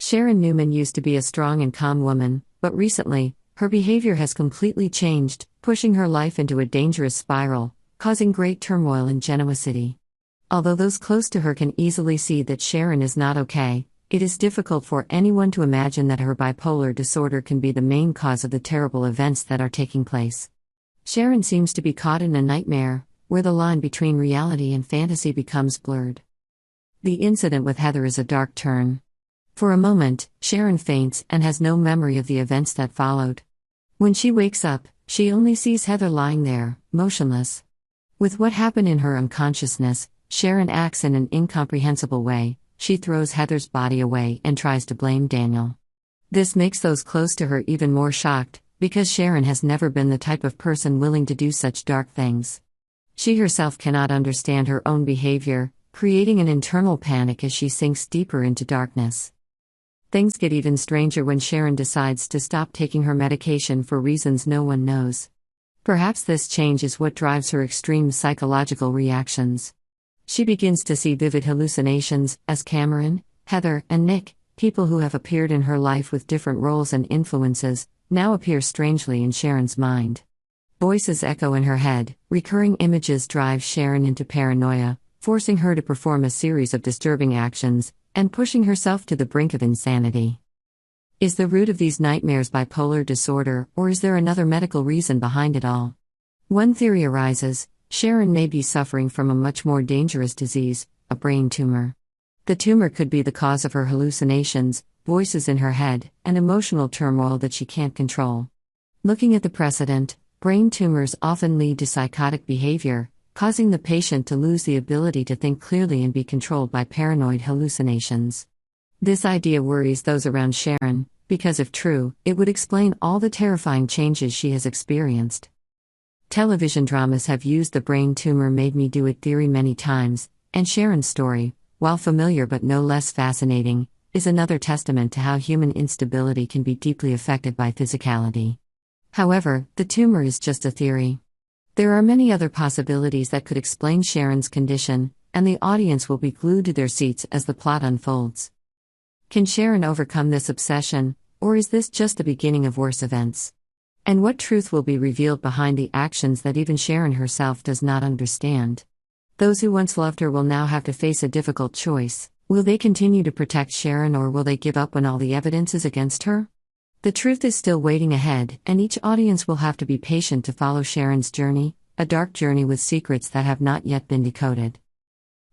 Sharon Newman used to be a strong and calm woman, but recently, her behavior has completely changed, pushing her life into a dangerous spiral, causing great turmoil in Genoa City. Although those close to her can easily see that Sharon is not okay, it is difficult for anyone to imagine that her bipolar disorder can be the main cause of the terrible events that are taking place. Sharon seems to be caught in a nightmare, where the line between reality and fantasy becomes blurred. The incident with Heather is a dark turn. For a moment, Sharon faints and has no memory of the events that followed. When she wakes up, she only sees Heather lying there, motionless. With what happened in her unconsciousness, Sharon acts in an incomprehensible way. She throws Heather's body away and tries to blame Daniel. This makes those close to her even more shocked, because Sharon has never been the type of person willing to do such dark things. She herself cannot understand her own behavior, creating an internal panic as she sinks deeper into darkness. Things get even stranger when Sharon decides to stop taking her medication for reasons no one knows. Perhaps this change is what drives her extreme psychological reactions. She begins to see vivid hallucinations, as Cameron, Heather, and Nick, people who have appeared in her life with different roles and influences, now appear strangely in Sharon's mind. Voices echo in her head, recurring images drive Sharon into paranoia, forcing her to perform a series of disturbing actions, and pushing herself to the brink of insanity. Is the root of these nightmares bipolar disorder, or is there another medical reason behind it all? One theory arises: Sharon may be suffering from a much more dangerous disease, a brain tumor. The tumor could be the cause of her hallucinations, voices in her head, and emotional turmoil that she can't control. Looking at the precedent, brain tumors often lead to psychotic behavior, causing the patient to lose the ability to think clearly and be controlled by paranoid hallucinations. This idea worries those around Sharon, because if true, it would explain all the terrifying changes she has experienced. Television dramas have used the brain tumor made me do it theory many times, and Sharon's story, while familiar but no less fascinating, is another testament to how human instability can be deeply affected by physicality. However, the tumor is just a theory. There are many other possibilities that could explain Sharon's condition, and the audience will be glued to their seats as the plot unfolds. Can Sharon overcome this obsession, or is this just the beginning of worse events? And what truth will be revealed behind the actions that even Sharon herself does not understand? Those who once loved her will now have to face a difficult choice. Will they continue to protect Sharon, or will they give up when all the evidence is against her? The truth is still waiting ahead, and each audience will have to be patient to follow Sharon's journey, a dark journey with secrets that have not yet been decoded.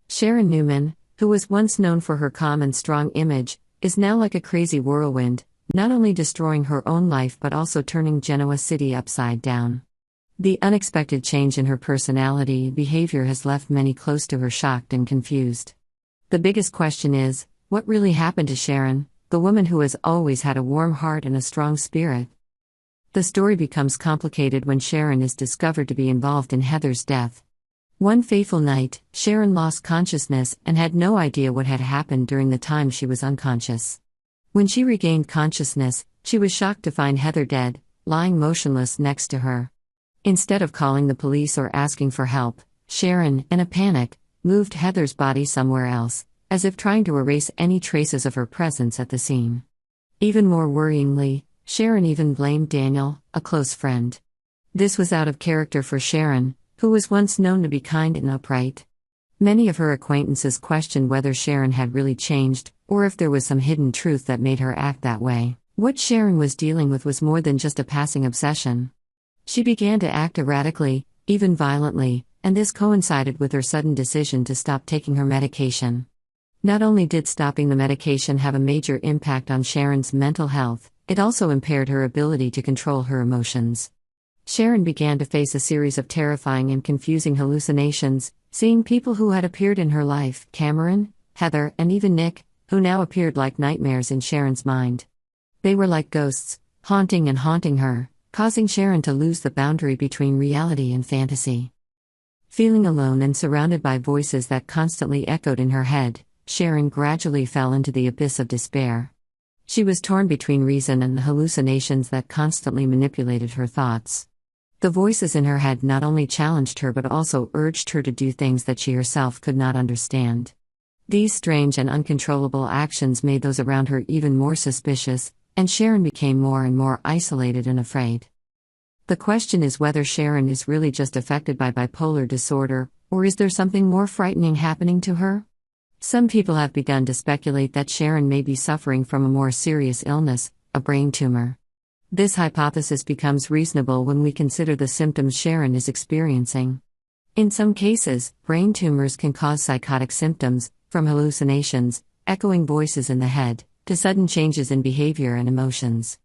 Sharon Newman, who was once known for her calm and strong image, is now like a crazy whirlwind, not only destroying her own life but also turning Genoa City upside down. The unexpected change in her personality and behavior has left many close to her shocked and confused. The biggest question is, what really happened to Sharon, the woman who has always had a warm heart and a strong spirit? The story becomes complicated when Sharon is discovered to be involved in Heather's death. One fateful night, Sharon lost consciousness and had no idea what had happened during the time she was unconscious. When she regained consciousness, she was shocked to find Heather dead, lying motionless next to her. Instead of calling the police or asking for help, Sharon, in a panic, moved Heather's body somewhere else, as if trying to erase any traces of her presence at the scene. Even more worryingly, Sharon even blamed Daniel, a close friend. This was out of character for Sharon, who was once known to be kind and upright. Many of her acquaintances questioned whether Sharon had really changed, or if there was some hidden truth that made her act that way. What Sharon was dealing with was more than just a passing obsession. She began to act erratically, even violently, and this coincided with her sudden decision to stop taking her medication. Not only did stopping the medication have a major impact on Sharon's mental health, it also impaired her ability to control her emotions. Sharon began to face a series of terrifying and confusing hallucinations, seeing people who had appeared in her life, Cameron, Heather, and even Nick, who now appeared like nightmares in Sharon's mind. They were like ghosts, haunting her, causing Sharon to lose the boundary between reality and fantasy. Feeling alone and surrounded by voices that constantly echoed in her head, Sharon gradually fell into the abyss of despair. She was torn between reason and the hallucinations that constantly manipulated her thoughts. The voices in her head not only challenged her but also urged her to do things that she herself could not understand. These strange and uncontrollable actions made those around her even more suspicious, and Sharon became more and more isolated and afraid. The question is whether Sharon is really just affected by bipolar disorder, or is there something more frightening happening to her? Some people have begun to speculate that Sharon may be suffering from a more serious illness, a brain tumor. This hypothesis becomes reasonable when we consider the symptoms Sharon is experiencing. In some cases, brain tumors can cause psychotic symptoms, from hallucinations, echoing voices in the head, to sudden changes in behavior and emotions.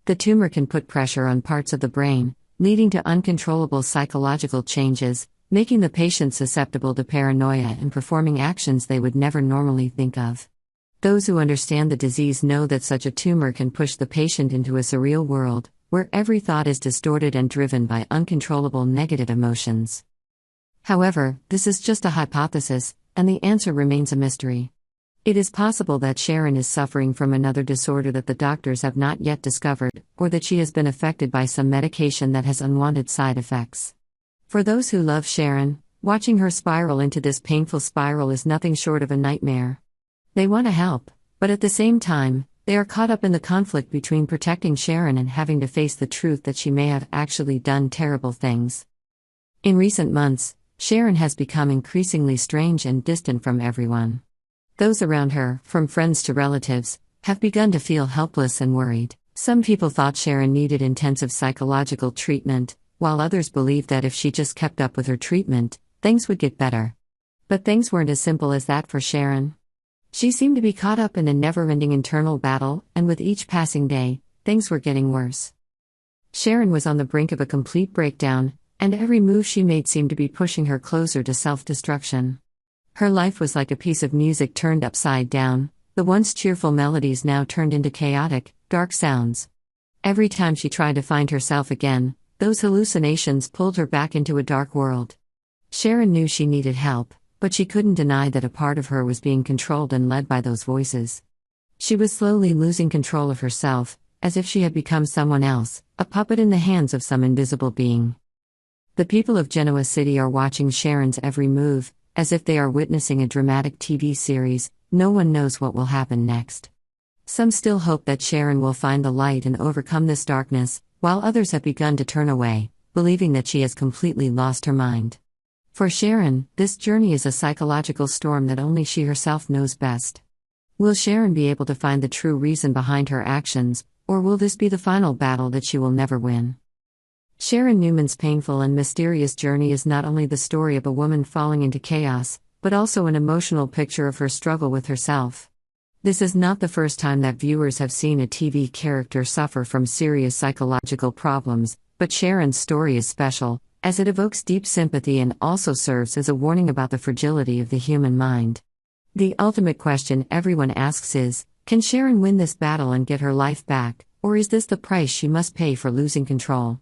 The tumor can put pressure on parts of the brain, leading to uncontrollable psychological changes, making the patient susceptible to paranoia and performing actions they would never normally think of. Those who understand the disease know that such a tumor can push the patient into a surreal world, where every thought is distorted and driven by uncontrollable negative emotions. However, this is just a hypothesis, and the answer remains a mystery. It is possible that Sharon is suffering from another disorder that the doctors have not yet discovered, or that she has been affected by some medication that has unwanted side effects. For those who love Sharon, watching her spiral into this painful spiral is nothing short of a nightmare. They want to help, but at the same time, they are caught up in the conflict between protecting Sharon and having to face the truth that she may have actually done terrible things. In recent months, Sharon has become increasingly strange and distant from everyone. Those around her, from friends to relatives, have begun to feel helpless and worried. Some people thought Sharon needed intensive psychological treatment, while others believed that if she just kept up with her treatment, things would get better. But things weren't as simple as that for Sharon. She seemed to be caught up in a never-ending internal battle, and with each passing day, things were getting worse. Sharon was on the brink of a complete breakdown, and every move she made seemed to be pushing her closer to self-destruction. Her life was like a piece of music turned upside down, the once cheerful melodies now turned into chaotic, dark sounds. Every time she tried to find herself again, those hallucinations pulled her back into a dark world. Sharon knew she needed help, but she couldn't deny that a part of her was being controlled and led by those voices. She was slowly losing control of herself, as if she had become someone else, a puppet in the hands of some invisible being. The people of Genoa City are watching Sharon's every move, as if they are witnessing a dramatic TV series. No one knows what will happen next. Some still hope that Sharon will find the light and overcome this darkness, while others have begun to turn away, believing that she has completely lost her mind. For Sharon, this journey is a psychological storm that only she herself knows best. Will Sharon be able to find the true reason behind her actions, or will this be the final battle that she will never win? Sharon Newman's painful and mysterious journey is not only the story of a woman falling into chaos, but also an emotional picture of her struggle with herself. This is not the first time that viewers have seen a TV character suffer from serious psychological problems, but Sharon's story is special, as it evokes deep sympathy and also serves as a warning about the fragility of the human mind. The ultimate question everyone asks is, can Sharon win this battle and get her life back, or is this the price she must pay for losing control?